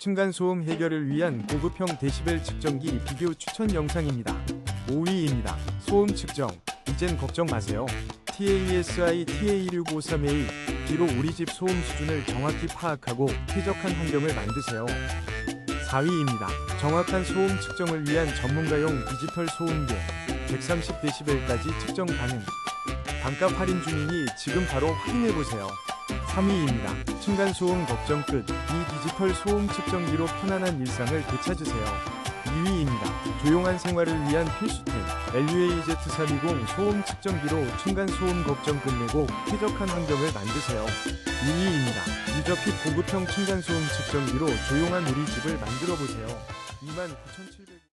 층간소음 해결을 위한 고급형 데시벨 측정기 비교 추천 영상입니다. 5위입니다. 소음 측정. 이젠 걱정 마세요. TASI TA1653A B로 우리 집 소음 수준을 정확히 파악하고 쾌적한 환경을 만드세요. 4위입니다. 정확한 소음 측정을 위한 전문가용 디지털 소음계 130dB까지 측정 가능. 반값 할인 중이니 지금 바로 확인해보세요. 3위입니다. 층간소음 걱정 끝. 이 디지털 소음 측정기로 편안한 일상을 되찾으세요. 2위입니다. 조용한 생활을 위한 필수템 LUAZ320 소음 측정기로 층간소음 걱정 끝내고 쾌적한 환경을 만드세요. 2위입니다. 유저핏 고급형 층간소음 측정기로 조용한 우리 집을 만들어보세요. 29,700원